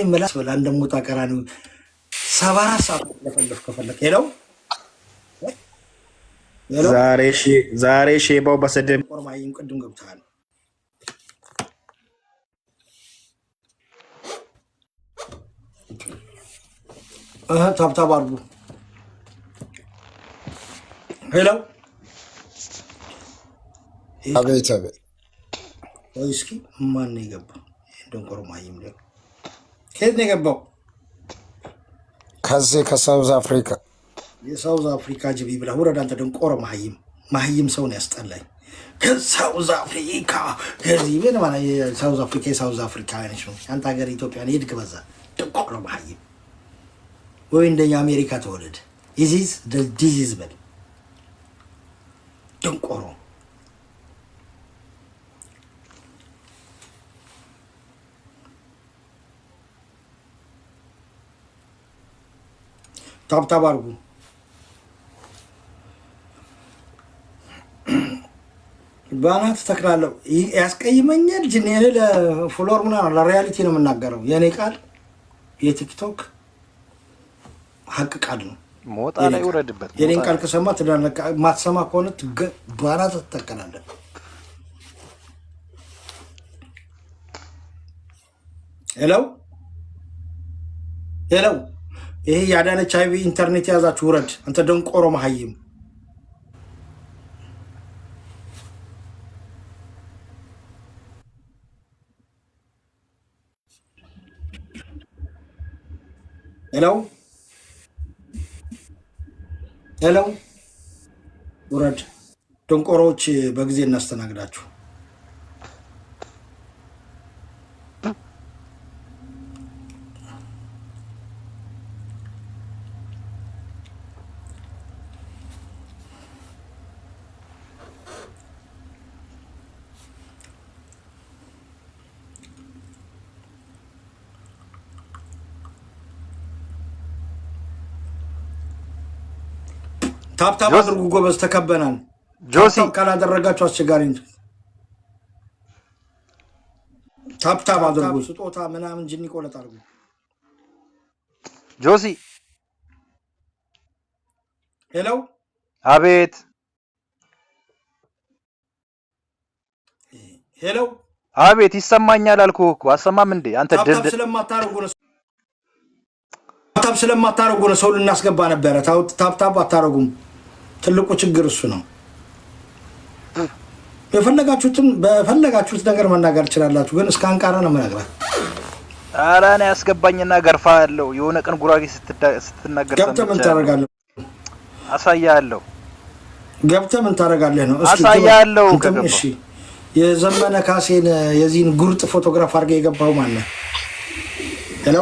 መላስ በላ እንደሞታ ቀራኒው 74 ሰዓት ለፈልፍ ከፈለክ ሄለው ዛሬ ሼባው በሰደብ ቆርማይም ቅድም ገብታል ታብታብ አርጉ ሄለው አቤት እስኪ ማን ነው የገባው? እንደው ቆርማይም ነው ከየት ነው የገባው? ከዚህ ከሳውዝ አፍሪካ የሳውዝ አፍሪካ ጅቢ ብላ ወረዳ አንተ ደንቆሮ ማህይም ሰው ነው ያስጠላኝ። ከሳውዝ አፍሪካ ከዚህ ምን ማለት ሳውዝ አፍሪካ ሳውዝ አፍሪካ አይነች ነው አንተ ሀገር ኢትዮጵያ ነው ይድክ በዛ ደንቆሮ ማህይም ወይ እንደኛ አሜሪካ ተወለደ ኢዚዝ ዲዚዝ በል ደንቆሮ ታብታብ አርጉ ባናት ተክላለሁ ያስቀይመኛል ጅኔ ለፎሎወር ምናምን ለሪያሊቲ ነው የምናገረው የኔ ቃል የቲክቶክ ሀቅ ቃል ነው ሞጣ ላይ ወረድበት የኔን ቃል ከሰማ ትዳነቃ ማትሰማ ከሆነ ባናት ተተከላለህ ሄሎ ይሄ ያዳነች አይቪ ኢንተርኔት ያዛችሁ ውረድ አንተ ደንቆሮ ማህይም ሄሎ ውረድ ደንቆሮዎች በጊዜ እናስተናግዳችሁ ታብታብ አድርጉ ጎበዝ ተከበናል ጆሲ ካላደረጋችሁ አስቸጋሪ ነው ታብታብ አድርጉ ስጦታ ምናምን ጅኒ ቆለጥ አድርጉ ጆሲ ሄሎ አቤት ሄሎ አቤት ይሰማኛል አልኩህ እኮ አሰማም እንዴ አንተ ታብታብ ስለማታረጉ ነው ሰው ልናስገባ ነበረ ታብታብ አታረጉም ትልቁ ችግር እሱ ነው በፈለጋችሁት ነገር መናገር ይችላልላችሁ ግን እስከ አንቃራ ነው መናገር አራና ያስገባኝና ገርፋ ያለው የሆነ ቀን ጉራጌ ስትናገር ገብተህ ምን ታረጋለህ አሳያለሁ ገብተህ ምን ታረጋለህ ነው አሳያለሁ እሺ የዘመነ ካሴን የዚህን ጉርጥ ፎቶግራፍ አድርገህ የገባው ማን ነው ሄሎ